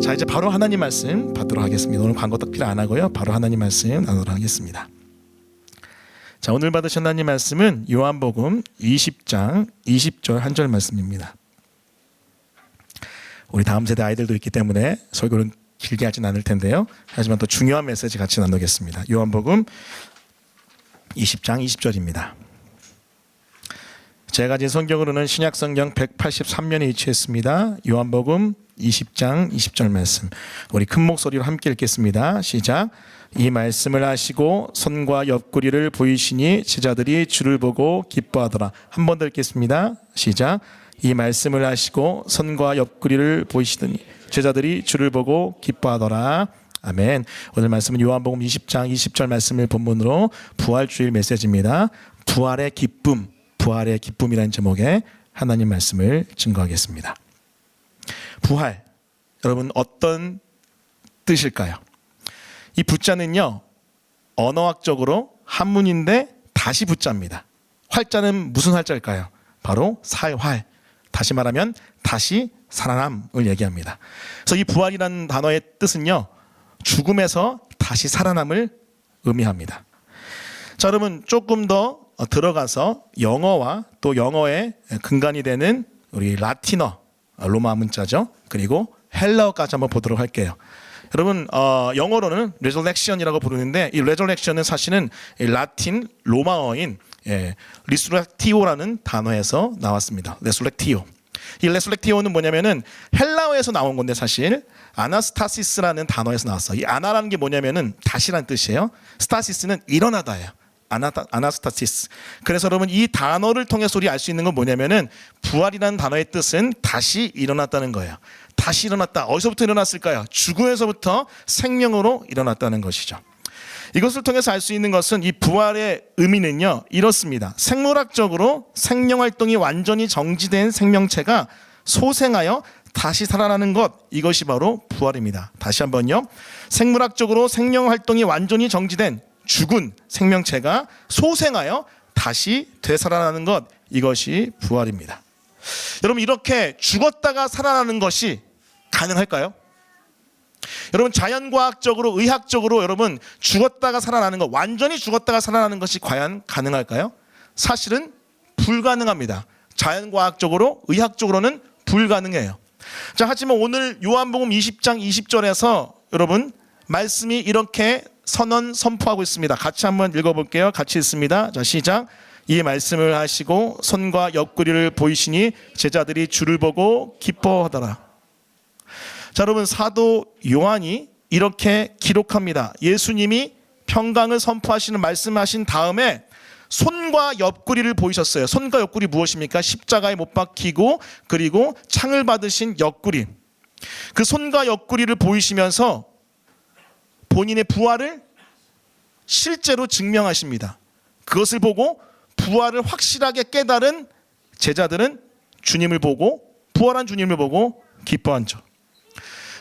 자, 이제 바로 하나님 말씀 받도록 하겠습니다. 오늘 광고 딱 필요 안 하고요. 바로 하나님 말씀 나누도록 하겠습니다. 자, 오늘 받으신 하나님 말씀은 요한복음 20장 20절 한 절 말씀입니다. 우리 다음 세대 아이들도 있기 때문에 설교는 길게 하진 않을 텐데요. 하지만 또 중요한 메시지 같이 나누겠습니다. 요한복음 20장 20절입니다. 제가 가진 성경으로는 신약성경 183면에 위치했습니다. 요한복음 20장 20절 말씀, 우리 큰 목소리로 함께 읽겠습니다. 시작. 이 말씀을 하시고 손과 옆구리를 보이시니 제자들이 주를 보고 기뻐하더라. 한 번 더 읽겠습니다. 시작. 이 말씀을 하시고 손과 옆구리를 보이시더니 제자들이 주를 보고 기뻐하더라. 아멘. 오늘 말씀은 요한복음 20장 20절 말씀을 본문으로 부활주일 메시지입니다. 부활의 기쁨, 부활의 기쁨이라는 제목의 하나님 말씀을 증거하겠습니다. 부활, 여러분 어떤 뜻일까요? 이 부자는요, 언어학적으로 한문인데 다시 부자입니다. 활자는 무슨 활자일까요? 바로 살활, 다시 말하면 다시 살아남을 얘기합니다. 그래서 이 부활이라는 단어의 뜻은요, 죽음에서 다시 살아남을 의미합니다. 자, 여러분 조금 더 들어가서 영어와 또 영어의 근간이 되는 우리 라틴어, 로마 문자죠. 그리고 헬라어까지 한번 보도록 할게요. 여러분 영어로는 resurrection이라고 부르는데 이 resurrection은 사실은 라틴 로마어인 리수렉티오라는 단어에서 나왔습니다. resurrectio. 이 resurrectio는 뭐냐면은 헬라어에서 나온 건데 사실 아나스타시스라는 단어에서 나왔어요. 이 아나라는 게 뭐냐면은 다시란 뜻이에요. 스타시스는 일어나다예요. 아나스타시스. 그래서 여러분 이 단어를 통해서 우리 알 수 있는 건 뭐냐면은 부활이라는 단어의 뜻은 다시 일어났다는 거예요. 다시 일어났다. 어디서부터 일어났을까요? 죽음에서부터 생명으로 일어났다는 것이죠. 이것을 통해서 알 수 있는 것은 이 부활의 의미는요, 이렇습니다. 생물학적으로 생명활동이 완전히 정지된 생명체가 소생하여 다시 살아나는 것, 이것이 바로 부활입니다. 다시 한번요. 생물학적으로 생명활동이 완전히 정지된 죽은 생명체가 소생하여 다시 되살아나는 것, 이것이 부활입니다. 여러분 이렇게 죽었다가 살아나는 것이 가능할까요? 여러분 자연과학적으로 의학적으로 여러분 죽었다가 살아나는 것, 완전히 죽었다가 살아나는 것이 과연 가능할까요? 사실은 불가능합니다. 자연과학적으로 의학적으로는 불가능해요. 자, 하지만 오늘 요한복음 20장 20절에서 여러분 말씀이 이렇게 선포하고 있습니다. 같이 한번 읽어볼게요. 같이 읽습니다. 자, 시작. 이 말씀을 하시고 손과 옆구리를 보이시니 제자들이 주를 보고 기뻐하더라. 자, 여러분 사도 요한이 이렇게 기록합니다. 예수님이 평강을 선포하시는 말씀하신 다음에 손과 옆구리를 보이셨어요. 손과 옆구리 무엇입니까? 십자가에 못 박히고 그리고 창을 받으신 옆구리. 그 손과 옆구리를 보이시면서 본인의 부활을 실제로 증명하십니다. 그것을 보고 부활을 확실하게 깨달은 제자들은 주님을 보고 부활한 주님을 보고 기뻐한죠.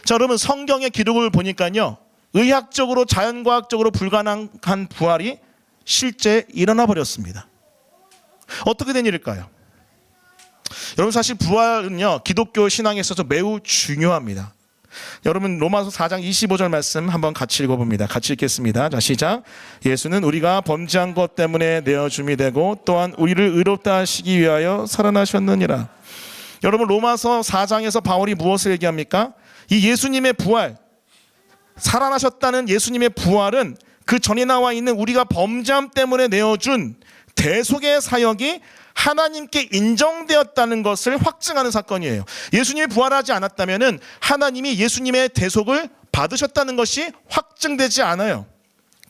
자, 여러분 성경의 기록을 보니까요, 의학적으로 자연과학적으로 불가능한 부활이 실제 일어나 버렸습니다. 어떻게 된 일일까요? 여러분 사실 부활은요, 기독교 신앙에 있어서 매우 중요합니다. 여러분 로마서 4장 25절 말씀 한번 같이 읽어봅니다. 같이 읽겠습니다. 자, 시작. 예수는 우리가 범죄한 것 때문에 내어줌이 되고 또한 우리를 의롭다 하시기 위하여 살아나셨느니라. 여러분 로마서 4장에서 바울이 무엇을 얘기합니까? 이 예수님의 부활, 살아나셨다는 예수님의 부활은 그 전에 나와 있는 우리가 범죄함 때문에 내어준 대속의 사역이 하나님께 인정되었다는 것을 확증하는 사건이에요. 예수님이 부활하지 않았다면 하나님이 예수님의 대속을 받으셨다는 것이 확증되지 않아요.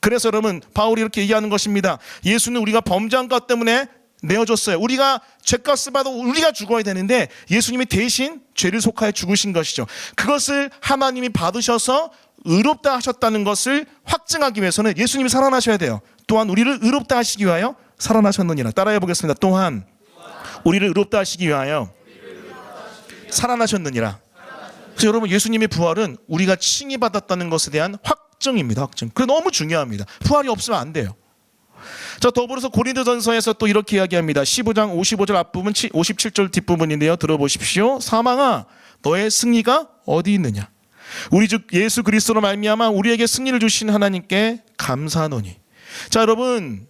그래서 여러분 바울이 이렇게 얘기하는 것입니다. 예수는 우리가 범죄한 것 때문에 내어줬어요. 우리가 죄값을 받아 우리가 죽어야 되는데 예수님이 대신 죄를 속하여 죽으신 것이죠. 그것을 하나님이 받으셔서 의롭다 하셨다는 것을 확증하기 위해서는 예수님이 살아나셔야 돼요. 또한 우리를 의롭다 하시기 위하여 살아나셨느니라. 따라해 보겠습니다. 또한 우리를 의롭다 하시기 위하여 살아나셨느니라. 그래서 여러분 예수님의 부활은 우리가 칭의받았다는 것에 대한 확증입니다. 확증. 그게 너무 중요합니다. 부활이 없으면 안 돼요. 자, 더불어서 고린도전서에서 또 이렇게 이야기합니다. 15장 55절 앞부분 57절 뒷부분인데요. 들어보십시오. 사망아 너의 승리가 어디 있느냐? 우리 주 예수 그리스도로 말미암아 우리에게 승리를 주신 하나님께 감사하노니. 자, 여러분,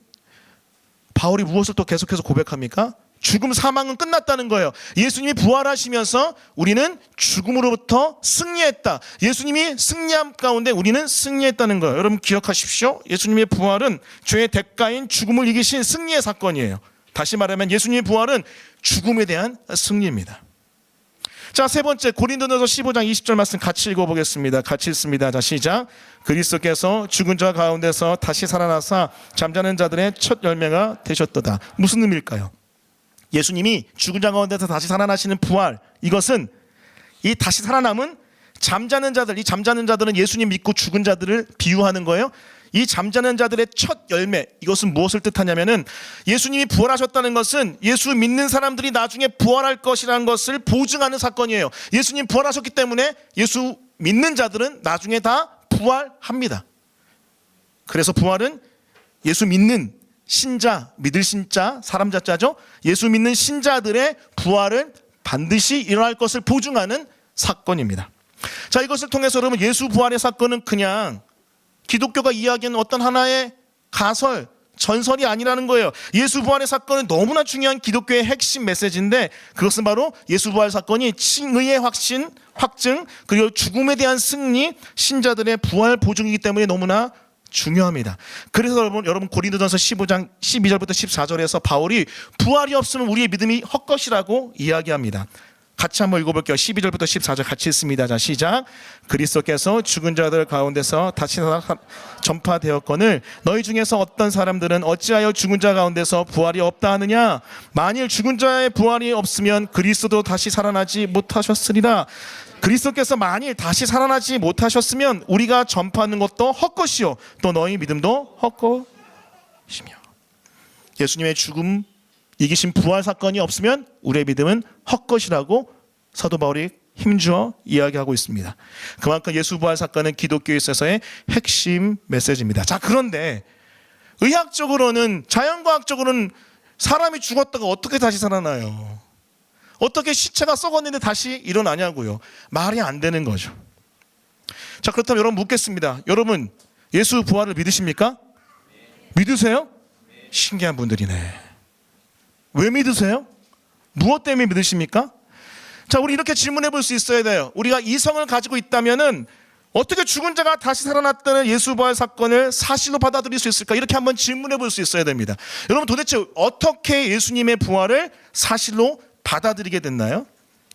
바울이 무엇을 또 계속해서 고백합니까? 죽음, 사망은 끝났다는 거예요. 예수님이 부활하시면서 우리는 죽음으로부터 승리했다. 예수님이 승리함 가운데 우리는 승리했다는 거예요. 여러분 기억하십시오. 예수님의 부활은 죄의 대가인 죽음을 이기신 승리의 사건이에요. 다시 말하면 예수님의 부활은 죽음에 대한 승리입니다. 자, 세 번째, 고린도전서 15장 20절 말씀 같이 읽어보겠습니다. 같이 읽습니다. 자, 시작. 그리스도께서 죽은 자 가운데서 다시 살아나사 잠자는 자들의 첫 열매가 되셨도다. 무슨 의미일까요? 예수님이 죽은 자 가운데서 다시 살아나시는 부활, 이것은 이 다시 살아남은 잠자는 자들, 이 잠자는 자들은 예수님 믿고 죽은 자들을 비유하는 거예요. 이 잠자는 자들의 첫 열매, 이것은 무엇을 뜻하냐면은 예수님이 부활하셨다는 것은 예수 믿는 사람들이 나중에 부활할 것이라는 것을 보증하는 사건이에요. 예수님 부활하셨기 때문에 예수 믿는 자들은 나중에 다 부활합니다. 그래서 부활은 예수 믿는 신자, 믿을 신자, 사람 자자죠. 예수 믿는 신자들의 부활은 반드시 일어날 것을 보증하는 사건입니다. 자, 이것을 통해서 여러분, 예수 부활의 사건은 그냥 기독교가 이야기하는 어떤 하나의 가설, 전설이 아니라는 거예요. 예수 부활의 사건은 너무나 중요한 기독교의 핵심 메시지인데, 그것은 바로 예수 부활 사건이 칭의의 확증, 그리고 죽음에 대한 승리, 신자들의 부활 보증이기 때문에 너무나 중요합니다. 그래서 여러분 고린도전서 15장 12절부터 14절에서 바울이 부활이 없으면 우리의 믿음이 헛것이라고 이야기합니다. 같이 한번 읽어볼게요. 12절부터 14절 같이 읽습니다. 자, 시작. 그리스도께서 죽은 자들 가운데서 다시 전파되었거늘 너희 중에서 어떤 사람들은 어찌하여 죽은 자 가운데서 부활이 없다 하느냐? 만일 죽은 자의 부활이 없으면 그리스도도 다시 살아나지 못하셨으리라. 그리스도께서 만일 다시 살아나지 못하셨으면 우리가 전파하는 것도 헛것이요 또 너희 믿음도 헛것이며. 예수님의 죽음 이기신 부활 사건이 없으면 우리의 믿음은 헛것이라고 사도 바울이 힘주어 이야기하고 있습니다. 그만큼 예수 부활 사건은 기독교에 있어서의 핵심 메시지입니다. 자, 그런데 의학적으로는, 자연과학적으로는 사람이 죽었다가 어떻게 다시 살아나요? 어떻게 시체가 썩었는데 다시 일어나냐고요. 말이 안 되는 거죠. 자, 그렇다면 여러분 묻겠습니다. 여러분 예수 부활을 믿으십니까? 믿으세요? 신기한 분들이네. 왜 믿으세요? 무엇 때문에 믿으십니까? 자, 우리 이렇게 질문해 볼 수 있어야 돼요. 우리가 이성을 가지고 있다면은 어떻게 죽은 자가 다시 살아났다는 예수 부활 사건을 사실로 받아들일 수 있을까? 이렇게 한번 질문해 볼 수 있어야 됩니다. 여러분 도대체 어떻게 예수님의 부활을 사실로 받아들이게 됐나요?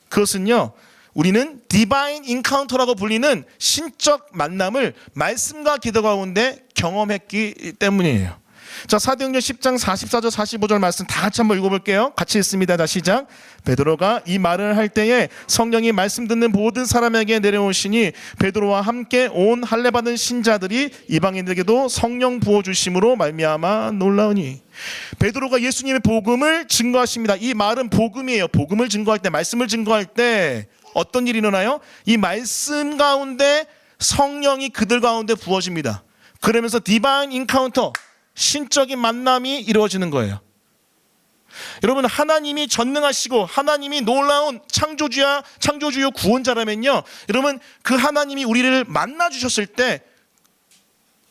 그것은요, 우리는 디바인 인카운터라고 불리는 신적 만남을 말씀과 기도 가운데 경험했기 때문이에요. 자, 사도행전 10장 44절 45절 말씀 다 같이 한번 읽어볼게요. 같이 읽습니다. 자, 시작. 베드로가 이 말을 할 때에 성령이 말씀 듣는 모든 사람에게 내려오시니 베드로와 함께 온 할례 받은 신자들이 이방인들에게도 성령 부어주심으로 말미암아 놀라우니. 베드로가 예수님의 복음을 증거하십니다. 이 말은 복음이에요. 복음을 증거할 때, 말씀을 증거할 때 어떤 일이 일어나요? 이 말씀 가운데 성령이 그들 가운데 부어집니다. 그러면서 디바인 인카운터, 신적인 만남이 이루어지는 거예요. 여러분, 하나님이 전능하시고 하나님이 놀라운 창조주요 구원자라면요, 여러분 그 하나님이 우리를 만나 주셨을 때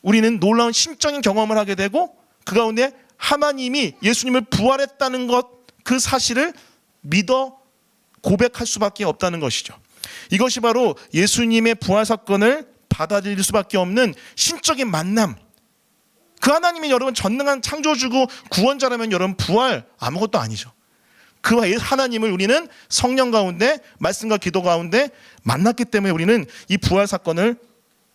우리는 놀라운 신적인 경험을 하게 되고 그 가운데 하나님이 예수님을 부활했다는 것, 그 사실을 믿어 고백할 수밖에 없다는 것이죠. 이것이 바로 예수님의 부활 사건을 받아들일 수밖에 없는 신적인 만남. 그 하나님이 여러분 전능한 창조주고 구원자라면 여러분 부활 아무것도 아니죠. 그 하나님을 우리는 성령 가운데 말씀과 기도 가운데 만났기 때문에 우리는 이 부활 사건을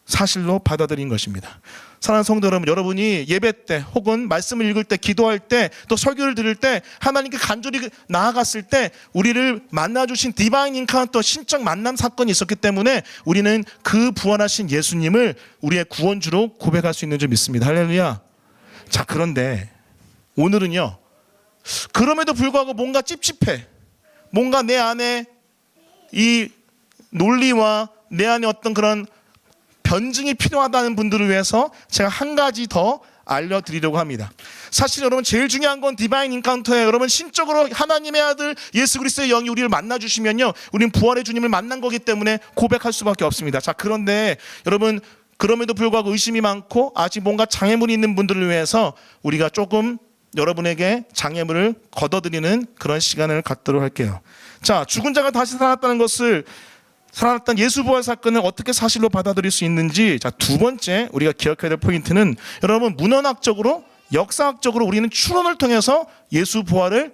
사실로 받아들인 것입니다. 사랑하는 성도 여러분, 여러분이 예배 때 혹은 말씀을 읽을 때, 기도할 때, 또 설교를 들을 때 하나님께 간절히 나아갔을 때 우리를 만나주신 디바인 인카운터, 신적 만남 사건이 있었기 때문에 우리는 그 부활하신 예수님을 우리의 구원주로 고백할 수 있는 줄 믿습니다. 할렐루야. 자, 그런데 오늘은요, 그럼에도 불구하고 뭔가 찝찝해. 뭔가 내 안에 이 논리와 내 안에 어떤 그런 변증이 필요하다는 분들을 위해서 제가 한 가지 더 알려드리려고 합니다. 사실 여러분 제일 중요한 건 디바인 인카운터예요. 여러분 신적으로 하나님의 아들 예수 그리스도의 영이 우리를 만나주시면요, 우리는 부활의 주님을 만난 거기 때문에 고백할 수밖에 없습니다. 자, 그런데 여러분 그럼에도 불구하고 의심이 많고 아직 뭔가 장애물이 있는 분들을 위해서 우리가 조금 여러분에게 장애물을 걷어드리는 그런 시간을 갖도록 할게요. 자, 죽은 자가 다시 살아났다는 것을, 살아났던 예수 부활 사건을 어떻게 사실로 받아들일 수 있는지, 자, 두 번째 우리가 기억해야 될 포인트는 여러분 문헌학적으로 역사학적으로 우리는 추론을 통해서 예수 부활을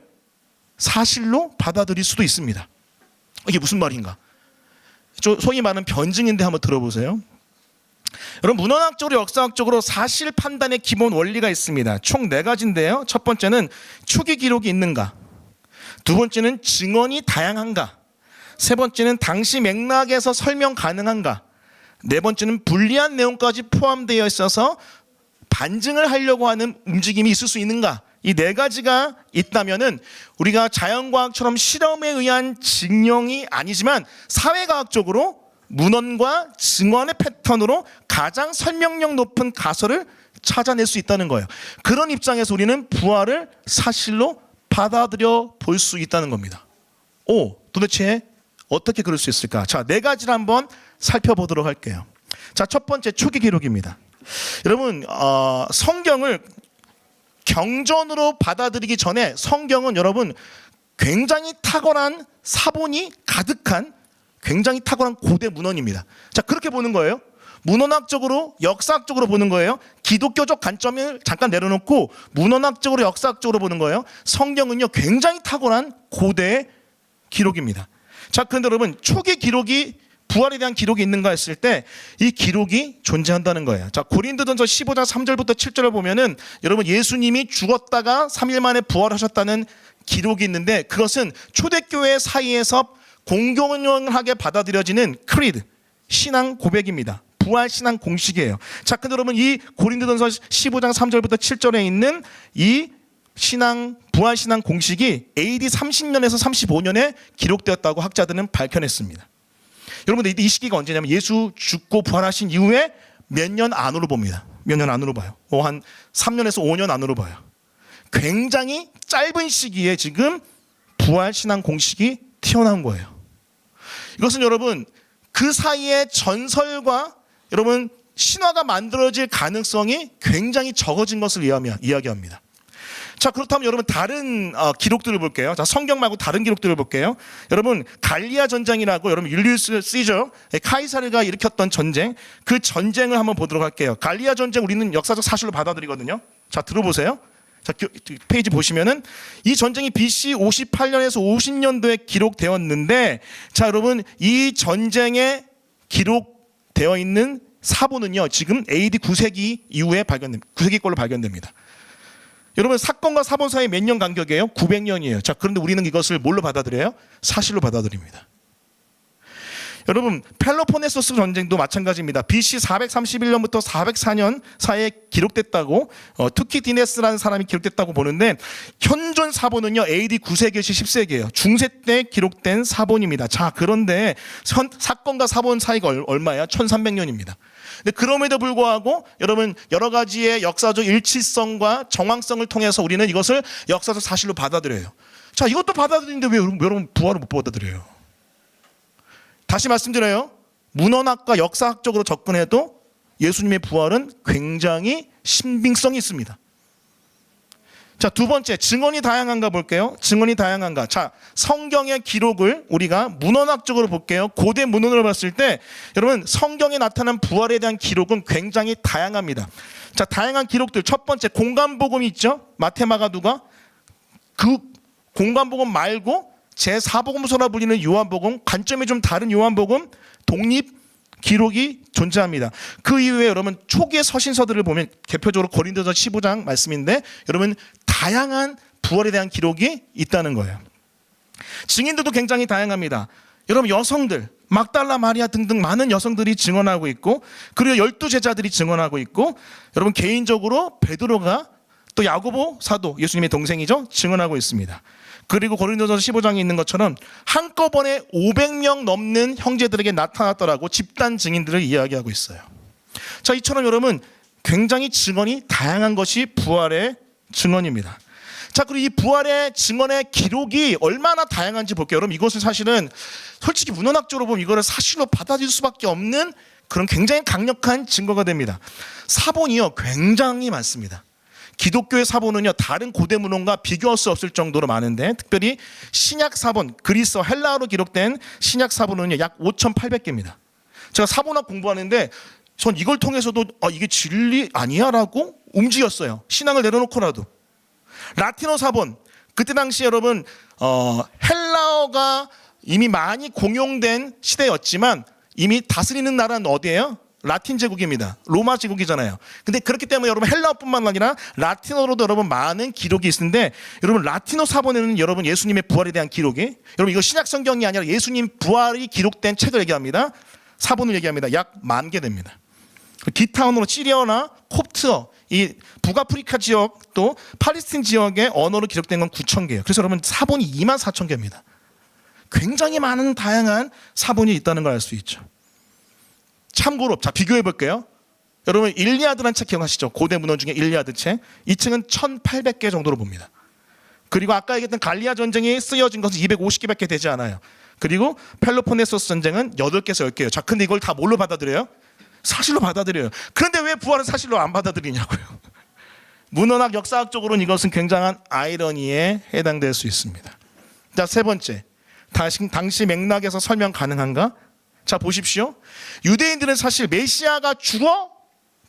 사실로 받아들일 수도 있습니다. 이게 무슨 말인가? 소위 말하는 변증인데 한번 들어보세요. 여러분 문헌학적으로 역사학적으로 사실 판단의 기본 원리가 있습니다. 총 4가지인데요. 첫 번째는 초기 기록이 있는가, 두 번째는 증언이 다양한가, 세 번째는 당시 맥락에서 설명 가능한가, 네 번째는 불리한 내용까지 포함되어 있어서 반증을 하려고 하는 움직임이 있을 수 있는가. 이 4가지가 있다면은 우리가 자연과학처럼 실험에 의한 증명이 아니지만 사회과학적으로 문헌과 증언의 패턴으로 가장 설명력 높은 가설을 찾아낼 수 있다는 거예요. 그런 입장에서 우리는 부활을 사실로 받아들여 볼 수 있다는 겁니다. 도대체 어떻게 그럴 수 있을까? 자, 4가지를 한번 살펴보도록 할게요. 자, 첫 번째 초기 기록입니다. 여러분 성경을 경전으로 받아들이기 전에 성경은 여러분 굉장히 탁월한 사본이 가득한 굉장히 탁월한 고대 문헌입니다. 자, 그렇게 보는 거예요. 문헌학적으로 역사학적으로 보는 거예요. 기독교적 관점을 잠깐 내려놓고 문헌학적으로 역사학적으로 보는 거예요. 성경은요 굉장히 탁월한 고대 기록입니다. 자, 그런데 여러분 초기 기록이 부활에 대한 기록이 있는가 했을 때 이 기록이 존재한다는 거예요. 자, 고린도전서 15장 3절부터 7절을 보면은 여러분 예수님이 죽었다가 3일 만에 부활하셨다는 기록이 있는데 그것은 초대교회 사이에서 공공연하게 받아들여지는 크리드, 신앙 고백입니다. 부활 신앙 공식이에요. 자, 근데 여러분 이 고린도전서 15장 3절부터 7절에 있는 이 신앙, 부활 신앙 공식이 AD 30년에서 35년에 기록되었다고 학자들은 밝혀냈습니다. 여러분들 이 시기가 언제냐면 예수 죽고 부활하신 이후에 몇 년 안으로 봅니다. 몇 년 안으로 봐요. 한 3년에서 5년 안으로 봐요. 굉장히 짧은 시기에 지금 부활 신앙 공식이 튀어나온 거예요. 이것은 여러분 그 사이에 전설과 여러분 신화가 만들어질 가능성이 굉장히 적어진 것을 이야기합니다. 자, 그렇다면 여러분 다른 기록들을 볼게요. 자, 성경 말고 다른 기록들을 볼게요. 여러분 갈리아 전쟁이라고 여러분 율리우스 시저 카이사르가 일으켰던 전쟁, 그 전쟁을 한번 보도록 할게요. 갈리아 전쟁 우리는 역사적 사실로 받아들이거든요. 자, 들어보세요. 자, 페이지 보시면은 이 전쟁이 BC 58년에서 50년도에 기록되었는데, 자, 여러분 이 전쟁에 기록되어 있는 사본은요 지금 AD 9세기 이후에 9세기 걸로 발견됩니다. 여러분 사건과 사본 사이 몇 년 간격이에요? 900년이에요. 자, 그런데 우리는 이것을 뭘로 받아들여요? 사실로 받아들입니다. 여러분 펠로폰네소스 전쟁도 마찬가지입니다. BC 431년부터 404년 사이에 기록됐다고 투키디네스라는 사람이 기록됐다고 보는데 현존 사본은요 AD 9세기에서 10세기예요. 중세 때 기록된 사본입니다. 자, 그런데 사건과 사본 사이가 얼마야? 1300년입니다. 근데 그럼에도 불구하고 여러분 여러 가지의 역사적 일치성과 정황성을 통해서 우리는 이것을 역사적 사실로 받아들여요. 자, 이것도 받아들이는데 왜 여러분 부활을 못 받아들여요? 다시 말씀드려요. 문헌학과 역사학적으로 접근해도 예수님의 부활은 굉장히 신빙성이 있습니다. 자, 두 번째 증언이 다양한가 볼게요. 증언이 다양한가. 자, 성경의 기록을 우리가 문헌학적으로 볼게요. 고대 문헌을 봤을 때 여러분 성경에 나타난 부활에 대한 기록은 굉장히 다양합니다. 자, 다양한 기록들 첫 번째 공간복음이 있죠. 마태, 마가, 누가. 그 공간복음 말고 제4복음서라 불리는 요한복음, 관점이 좀 다른 요한복음, 독립 기록이 존재합니다. 그 이후에 여러분 초기의 서신서들을 보면 대표적으로 고린도전서 15장 말씀인데 여러분 다양한 부활에 대한 기록이 있다는 거예요. 증인들도 굉장히 다양합니다. 여러분 여성들, 막달라 마리아 등등 많은 여성들이 증언하고 있고 그리고 12제자들이 증언하고 있고 여러분 개인적으로 베드로가 또 야고보 사도 예수님의 동생이죠. 증언하고 있습니다. 그리고 고린도전서 15장에 있는 것처럼 한꺼번에 500명 넘는 형제들에게 나타났더라고 집단 증인들을 이야기하고 있어요. 자, 이처럼 여러분 굉장히 증언이 다양한 것이 부활의 증언입니다. 자, 그리고 이 부활의 증언의 기록이 얼마나 다양한지 볼게요. 여러분, 이것은 사실은 솔직히 문헌학적으로 보면 이거를 사실로 받아들일 수밖에 없는 그런 굉장히 강력한 증거가 됩니다. 사본이요, 굉장히 많습니다. 기독교의 사본은요, 다른 고대 문헌과 비교할 수 없을 정도로 많은데, 특별히 신약 사본, 그리스어 헬라어로 기록된 신약 사본은요, 약 5,800개입니다. 제가 사본학 공부하는데 전 이걸 통해서도 이게 진리 아니야? 라고 움직였어요. 신앙을 내려놓고라도. 라틴어 사본, 그때 당시 여러분 헬라어가 이미 많이 공용된 시대였지만 이미 다스리는 나라는 어디예요? 라틴 제국입니다. 로마 제국이잖아요. 근데 그렇기 때문에 여러분 헬라어뿐만 아니라 라틴어로도 여러분 많은 기록이 있는데, 여러분 라틴어 사본에는 여러분 예수님의 부활에 대한 기록이, 여러분 이거 신약 성경이 아니라 예수님 부활이 기록된 책을 얘기합니다. 사본을 얘기합니다. 약 10,000개 됩니다. 기타 언어로 시리아어나 콥트어, 이 북아프리카 지역 또 팔레스틴 지역의 언어로 기록된 건 9,000개예요. 그래서 여러분 사본이 24,000개입니다. 굉장히 많은 다양한 사본이 있다는 걸 알 수 있죠. 참고로 자, 비교해 볼게요. 여러분 일리아드라는 책 기억하시죠? 고대 문헌 중에 일리아드 책. 이 책은 1,800개 정도로 봅니다. 그리고 아까 얘기했던 갈리아 전쟁이 쓰여진 것은 250개밖에 되지 않아요. 그리고 펠로폰네소스 전쟁은 8개에서 10개예요. 자, 근데 이걸 다 뭘로 받아들여요? 사실로 받아들여요. 그런데 왜 부활은 사실로 안 받아들이냐고요. 문헌학 역사학적으로는 이것은 굉장한 아이러니에 해당될 수 있습니다. 자, 세 번째, 당시 맥락에서 설명 가능한가? 자, 보십시오. 유대인들은 사실 메시아가 죽어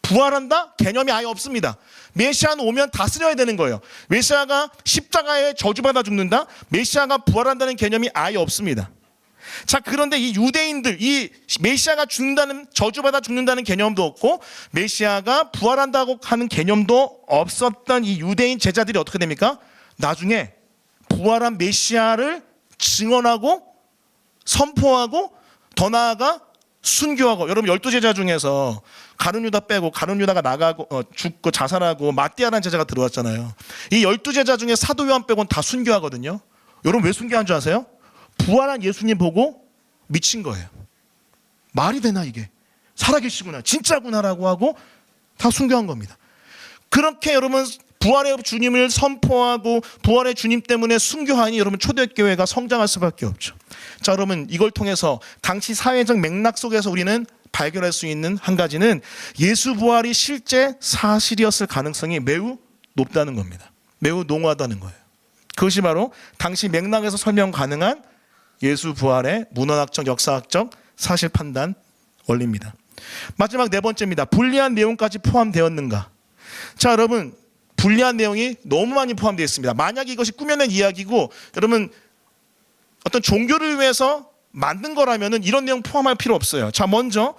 부활한다? 개념이 아예 없습니다. 메시아는 오면 다스려야 되는 거예요. 메시아가 십자가에 저주받아 죽는다? 메시아가 부활한다는 개념이 아예 없습니다. 자, 그런데 이 유대인들, 이 메시아가 죽는다는, 저주받아 죽는다는 개념도 없고 메시아가 부활한다고 하는 개념도 없었던 이 유대인 제자들이 어떻게 됩니까? 나중에 부활한 메시아를 증언하고 선포하고 더 나아가 순교하고, 여러분 12제자 중에서 가룟 유다 빼고 가룟 유다가 나가고 죽고 자살하고 마띠아라는 제자가 들어왔잖아요. 이 12제자 중에 사도 요한 빼고는 다 순교하거든요. 여러분 왜 순교한 줄 아세요? 부활한 예수님 보고 미친 거예요. 말이 되나 이게? 살아계시구나, 진짜구나라고 하고 다 순교한 겁니다. 그렇게 여러분 부활의 주님을 선포하고 부활의 주님 때문에 순교하니 여러분 초대교회가 성장할 수밖에 없죠. 자, 여러분 이걸 통해서 당시 사회적 맥락 속에서 우리는 발견할 수 있는 한 가지는 예수 부활이 실제 사실이었을 가능성이 매우 높다는 겁니다. 매우 농후하다는 거예요. 그것이 바로 당시 맥락에서 설명 가능한 예수 부활의 문헌학적, 역사학적 사실 판단 원리입니다. 마지막 네 번째입니다. 불리한 내용까지 포함되었는가? 자, 여러분 불리한 내용이 너무 많이 포함되어 있습니다. 만약에 이것이 꾸며낸 이야기고 여러분 어떤 종교를 위해서 만든 거라면 이런 내용 포함할 필요 없어요. 자, 먼저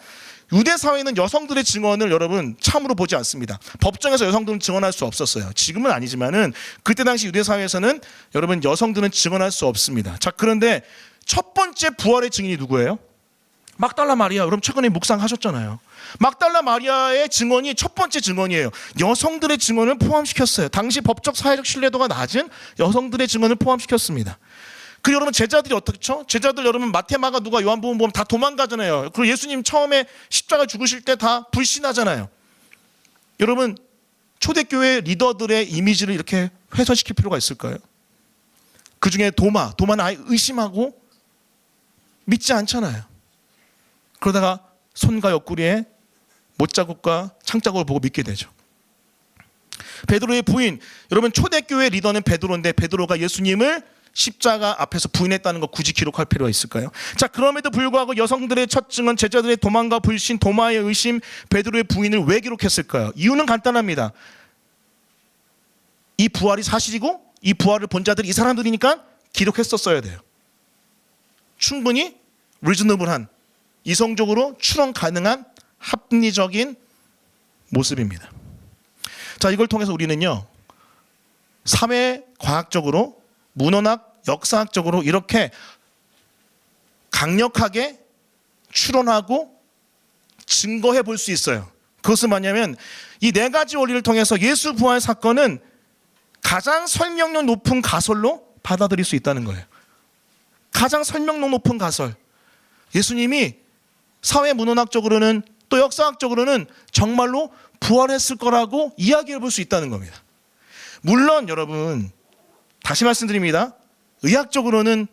유대 사회는 여성들의 증언을 여러분 참으로 보지 않습니다. 법정에서 여성들은 증언할 수 없었어요. 지금은 아니지만은 그때 당시 유대 사회에서는 여러분 여성들은 증언할 수 없습니다. 자, 그런데 첫 번째 부활의 증인이 누구예요? 막달라 마리아. 여러분 최근에 묵상하셨잖아요. 막달라 마리아의 증언이 첫 번째 증언이에요. 여성들의 증언을 포함시켰어요. 당시 법적 사회적 신뢰도가 낮은 여성들의 증언을 포함시켰습니다. 그리고 여러분 제자들이 어떻죠? 제자들 여러분 마태, 마가, 누가, 요한복음 보면 다 도망가잖아요. 그리고 예수님 처음에 십자가 죽으실 때 다 불신하잖아요. 여러분 초대교회 리더들의 이미지를 이렇게 훼손시킬 필요가 있을까요? 그 중에 도마는 아예 의심하고 믿지 않잖아요. 그러다가 손과 옆구리에 못자국과 창자국을 보고 믿게 되죠. 베드로의 부인, 여러분 초대교회 리더는 베드로인데 베드로가 예수님을 십자가 앞에서 부인했다는 거 굳이 기록할 필요가 있을까요? 자, 그럼에도 불구하고 여성들의 첫 증언, 제자들의 도망과 불신, 도마의 의심, 베드로의 부인을 왜 기록했을까요? 이유는 간단합니다. 이 부활이 사실이고 이 부활을 본 자들이 이 사람들이니까 기록했었어야 돼요. 충분히 리즈너블한, 이성적으로 추론 가능한 합리적인 모습입니다. 자, 이걸 통해서 우리는요 사회과학적으로, 문헌학, 역사학적으로 이렇게 강력하게 추론하고 증거해 볼 수 있어요. 그것은 뭐냐면 이 네 가지 원리를 통해서 예수 부활 사건은 가장 설명력 높은 가설로 받아들일 수 있다는 거예요. 가장 설명력 높은 가설. 예수님이 사회 문헌학적으로는 또 역사학적으로는 정말로 부활했을 거라고 이야기해 볼 수 있다는 겁니다. 물론 여러분 다시 말씀드립니다. 의학적으로는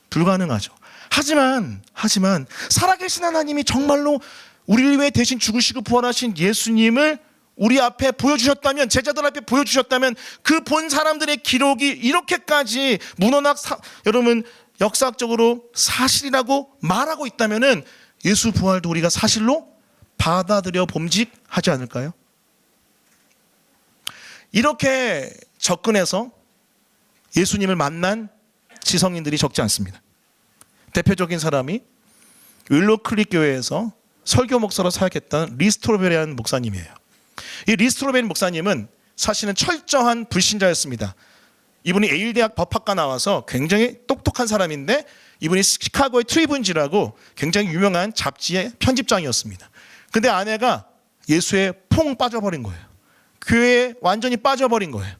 불가능하죠. 하지만 살아계신 하나님이 정말로 우리를 위해 대신 죽으시고 부활하신 예수님을 우리 앞에 보여주셨다면, 제자들 앞에 보여주셨다면, 그 본 사람들의 기록이 이렇게까지 문헌학 여러분 역사학적으로 사실이라고 말하고 있다면은 예수 부활도 우리가 사실로 받아들여 봄직하지 않을까요? 이렇게 접근해서 예수님을 만난 지성인들이 적지 않습니다. 대표적인 사람이 윌로클릭 교회에서 설교 목사로 사역했던 리스트로벨이라는 목사님이에요. 이 리스트로벨 목사님은 사실은 철저한 불신자였습니다. 이분이 에일 대학 법학과 나와서 굉장히 똑똑한 사람인데, 이분이 시카고의 트리뷴지라고 굉장히 유명한 잡지의 편집장이었습니다. 근데 아내가 예수에 퐁 빠져버린 거예요. 교회에 완전히 빠져버린 거예요.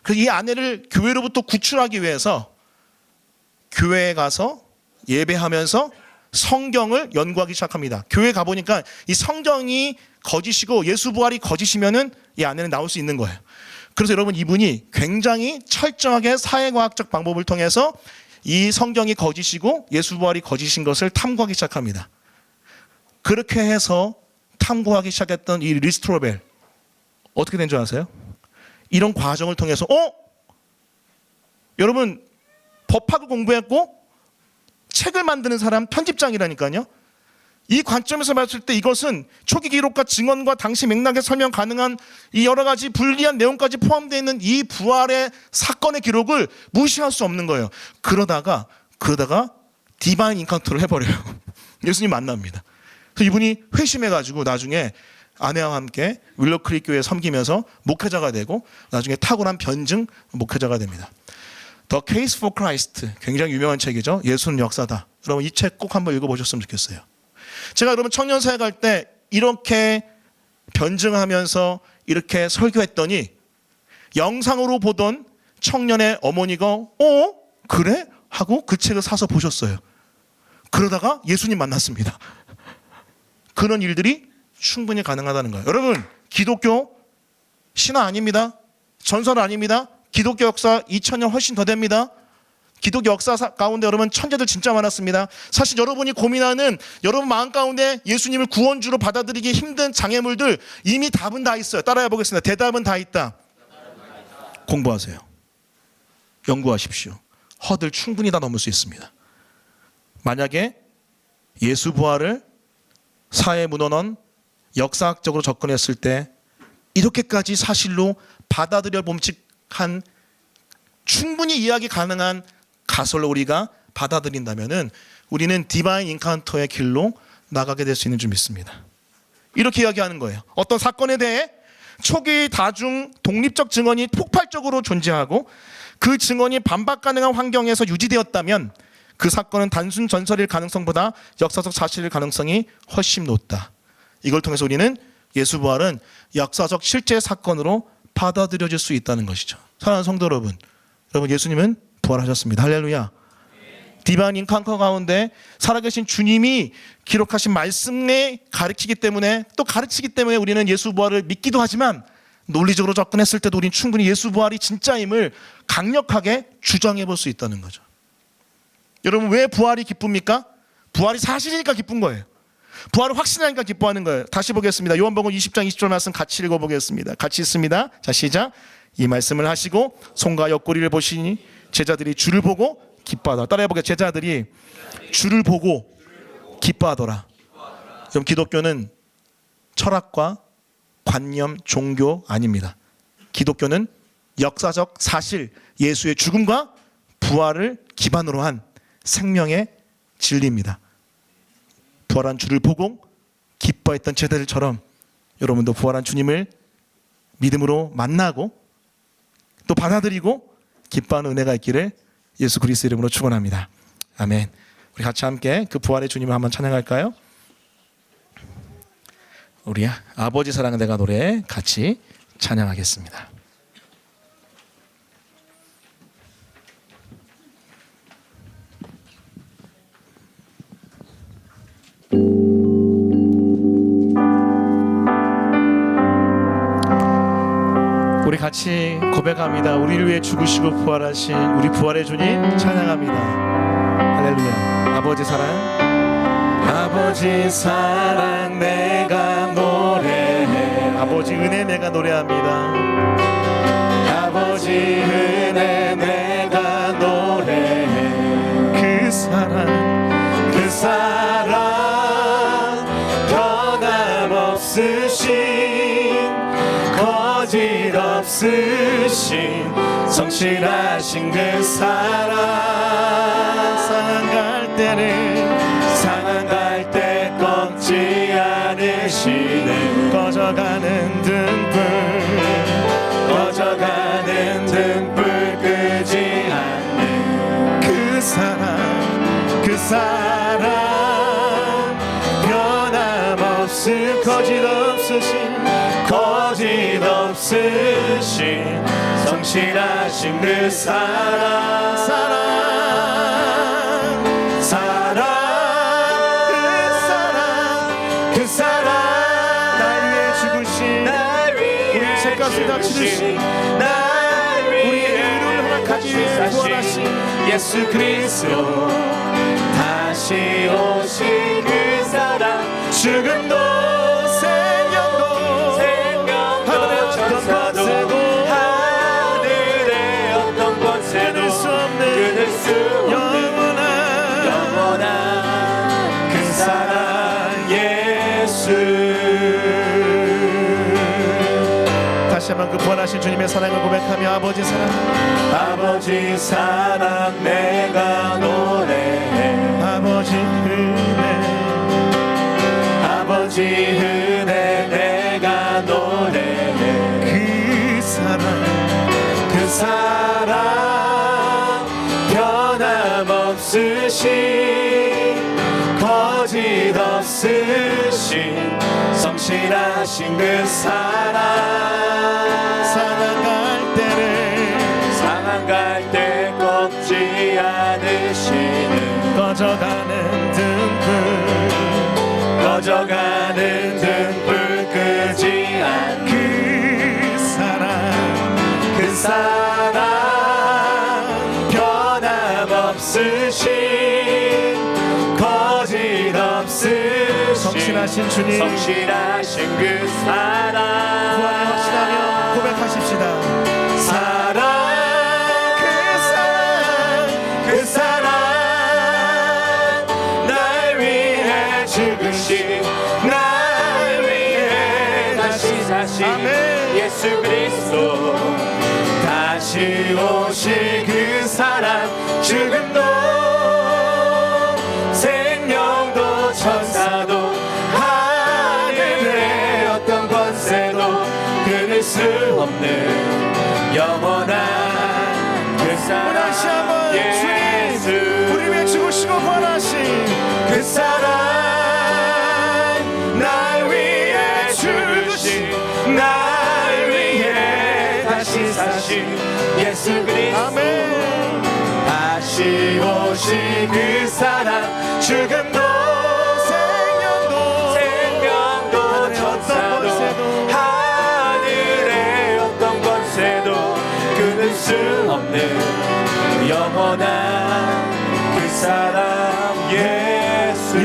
그래서 이 아내를 교회로부터 구출하기 위해서 교회에 가서 예배하면서 성경을 연구하기 시작합니다. 교회 가보니까 이 성경이 거짓이고 예수 부활이 거짓이면은 이 아내는 나올 수 있는 거예요. 그래서 여러분, 이분이 굉장히 철저하게 사회과학적 방법을 통해서 이 성경이 거짓이고 예수 부활이 거짓인 것을 탐구하기 시작합니다. 그렇게 해서 탐구하기 시작했던 이 리스트로벨, 어떻게 된 줄 아세요? 이런 과정을 통해서 여러분, 법학을 공부했고 책을 만드는 사람, 편집장이라니까요. 이 관점에서 봤을 때 이것은 초기 기록과 증언과 당시 맥락에 설명 가능한 이 여러 가지 불리한 내용까지 포함되어 있는 이 부활의 사건의 기록을 무시할 수 없는 거예요. 그러다가 디바인 인카운터를 해버려요. 예수님 만납니다. 그래서 이분이 회심해가지고 나중에 아내와 함께 윌로크릭 교회에 섬기면서 목회자가 되고 나중에 탁월한 변증 목회자가 됩니다. The Case for Christ, 굉장히 유명한 책이죠. 예수는 역사다. 여러분 이 책 꼭 한번 읽어보셨으면 좋겠어요. 제가 여러분 청년사회 갈 때 이렇게 변증하면서 이렇게 설교했더니 영상으로 보던 청년의 어머니가 그래? 하고 그 책을 사서 보셨어요. 그러다가 예수님 만났습니다. 그런 일들이 충분히 가능하다는 거예요. 여러분, 기독교 신화 아닙니다. 전설 아닙니다. 기독교 역사 2000년 훨씬 더 됩니다. 기독교 역사 가운데 여러분 천재들 진짜 많았습니다. 사실 여러분이 고민하는 여러분 마음 가운데 예수님을 구원주로 받아들이기 힘든 장애물들 이미 답은 다 있어요. 따라해 보겠습니다. 대답은 다 있다. 공부하세요. 연구하십시오. 허들 충분히 다 넘을 수 있습니다. 만약에 예수 부활을 사회 문헌원 역사학적으로 접근했을 때 이렇게까지 사실로 받아들여 봄직한 충분히 이해하기 가능한 가설로 우리가 받아들인다면은 우리는 디바인 인카운터의 길로 나가게 될 수 있는 줄 믿습니다. 이렇게 이야기하는 거예요. 어떤 사건에 대해 초기 다중 독립적 증언이 폭발적으로 존재하고 그 증언이 반박 가능한 환경에서 유지되었다면 그 사건은 단순 전설일 가능성보다 역사적 사실일 가능성이 훨씬 높다. 이걸 통해서 우리는 예수 부활은 역사적 실제 사건으로 받아들여질 수 있다는 것이죠. 사랑하는 성도 여러분, 예수님은 부활하셨습니다. 할렐루야. 디바인 인카운터 가운데 살아계신 주님이 기록하신 말씀에 가르치기 때문에 우리는 예수 부활을 믿기도 하지만 논리적으로 접근했을 때도 우리는 충분히 예수 부활이 진짜임을 강력하게 주장해 볼 수 있다는 거죠. 여러분, 왜 부활이 기쁩니까? 부활이 사실이니까 기쁜 거예요. 부활을 확신하니까 기뻐하는 거예요. 다시 보겠습니다. 요한복음 20장 20절 말씀 같이 읽어보겠습니다. 같이 읽습니다. 자, 시작. 이 말씀을 하시고 손과 옆구리를 보시니 제자들이 주를 보고 기뻐하더라. 따라해보게. 제자들이 주를 보고 기뻐하더라. 그럼 기독교는 철학과 관념, 종교 아닙니다. 기독교는 역사적 사실, 예수의 죽음과 부활을 기반으로 한 생명의 진리입니다. 부활한 주를 보고 기뻐했던 제자들처럼 여러분도 부활한 주님을 믿음으로 만나고 또 받아들이고 기뻐하는 은혜가 있기를 예수 그리스도 이름으로 축원합니다. 아멘. 우리 같이 함께 그 부활의 주님을 한번 찬양할까요? 우리 아버지 사랑은 내가 노래 같이 찬양하겠습니다. 같이 고백합니다. 우리를 위해 죽으시고 부활하신 우리 부활의 주님 찬양합니다. 할렐루야. 아버지 사랑, 아버지 사랑 내가 노래해. 아버지 은혜 내가 노래합니다. 아버지 은혜 내가 노래해. 그 사랑, 그 사랑 변함없으신 거짓 없으신 성실하신 그 사랑. 상한 갈 때 꺾지 않으시네. 꺼져가는 등불 끄지 않네. 그 사랑 변함없으신 거짓 없으신 성실하신 그 사랑. 그 사랑 날 위해 죽으신 우리 죄값을 다 치르신 우리의 의를 허락하기 위해 부활하신 예수 그리스도 다시 오신 그 사랑. 죽음도 생명도 하늘의 어떤 권세도 끊을 수 없는 영원한 그 사랑 예수. 다시 한번 그 부활하신 주님의 사랑을 고백하며 아버지 사랑 내가 노래해. 아버지 은혜 내가 노래해. 그 사랑 변함없으신 거짓 없으신 성실하신 그 사랑. 상한 갈 때 꺾지 않으시는 꺼져가는 등불 끄지 않는 그 사랑 변함없으신 거짓 없으신 성실하신 주님 성실하신 그 사랑. 부활을 확신하며 고백하십시다. 그 사랑 날 위해 죽으신 날 위해 다시 사신 예수 그리스도 다시 오실 그 사랑. 죽음도 생명도 천사도 하늘의 어떤 권세도 끊을 수 없는 영원한 그 사랑 예수. 우리 위해 죽으시고 부활하신 그 사랑. 날 위해 죽으신 날 위해 다시 사신 예수 그리스도 다시 오신 그 사랑. 죽음도 생명도 천사도 하늘의 어떤 권세도 끊을 수 없는 영원한 그 사랑 예수.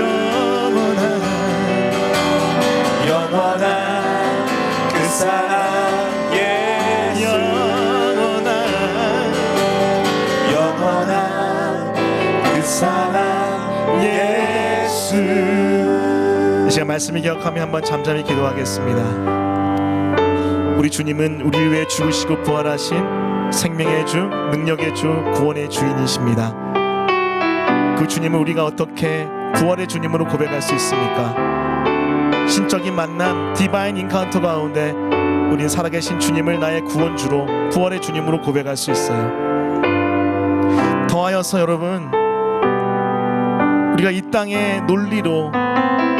영원한 그 사랑 예수. 영원한 그 사랑 예수. 이 시간 말씀을 기억하며 한번 잠잠히 기도하겠습니다. 우리 주님은 우리를 위해 죽으시고 부활하신 생명의 주, 능력의 주, 구원의 주인이십니다. 그 주님을 우리가 어떻게 부활의 주님으로 고백할 수 있습니까? 신적인 만남, 디바인 인카운터 가운데 우리는 살아계신 주님을 나의 구원주로, 부활의 주님으로 고백할 수 있어요. 더하여서 여러분, 우리가 이 땅의 논리로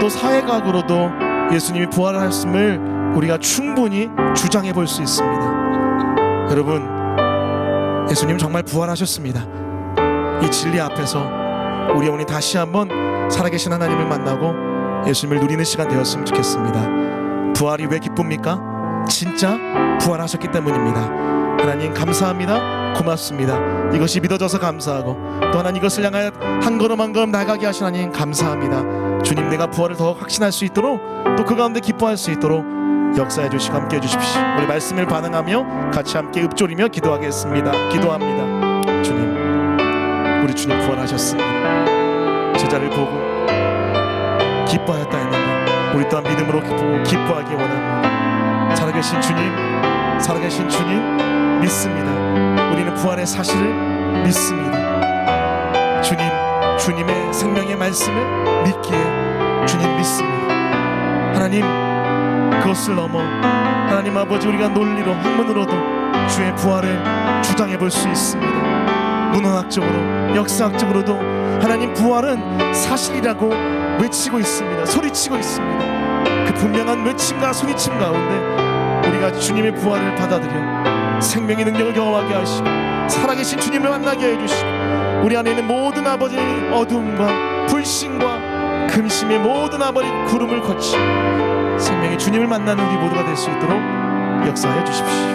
또 사회학으로도 예수님이 부활하셨음을 우리가 충분히 주장해 볼 수 있습니다. 여러분, 예수님 정말 부활하셨습니다. 이 진리 앞에서 우리 영혼이 다시 한번 살아계신 하나님을 만나고 예수님을 누리는 시간 되었으면 좋겠습니다. 부활이 왜 기쁩니까? 진짜 부활하셨기 때문입니다. 하나님 감사합니다. 고맙습니다. 이것이 믿어져서 감사하고 또 하나님 이것을 향하여 한 걸음 한 걸음 나가게 하신 하나님 감사합니다. 주님, 내가 부활을 더 확신할 수 있도록 또 그 가운데 기뻐할 수 있도록 역사해 주시고 함께 해 주십시오. 우리 말씀을 반응하며 같이 함께 읊조리며 기도하겠습니다. 기도합니다. 주님, 우리 주님 부활하셨습니다. 제자를 보고 기뻐하였다 했는데 우리 또한 믿음으로 보고 기뻐하기 원합니다. 살아계신 주님 믿습니다. 우리는 부활의 사실을 믿습니다. 주님의 생명의 말씀을 믿기에 주님 믿습니다. 하나님, 그것을 넘어 하나님 아버지 우리가 논리로 학문으로도 주의 부활을 주장해 볼 수 있습니다. 문헌학적으로 역사학적으로도 하나님 부활은 사실이라고 외치고 있습니다. 소리치고 있습니다. 그 분명한 외침과 소리침 가운데 우리가 주님의 부활을 받아들여 생명의 능력을 경험하게 하시고 살아계신 주님을 만나게 해주시고 우리 안에 있는 모든 아버지 어두움과 불신과 근심의 모든 아버지 구름을 거치 생명의 주님을 만나는 우리 모두가 될 수 있도록 역사하여 주십시오.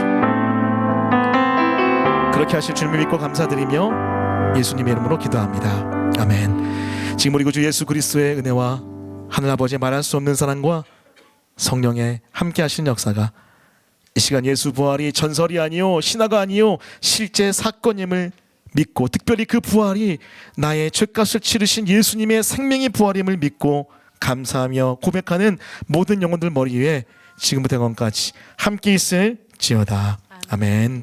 그렇게 하실 주님을 믿고 감사드리며 예수님의 이름으로 기도합니다. 아멘. 지금 우리 구주 예수 그리스도의 은혜와 하늘아버지의 말할 수 없는 사랑과 성령의 함께 하시는 역사가 이 시간 예수 부활이 전설이 아니요 신화가 아니요 실제 사건임을 믿고 특별히 그 부활이 나의 죄값을 치르신 예수님의 생명의 부활임을 믿고 감사하며 고백하는 모든 영혼들 머리 위에 지금부터 영원까지 함께 있을지어다. 아멘.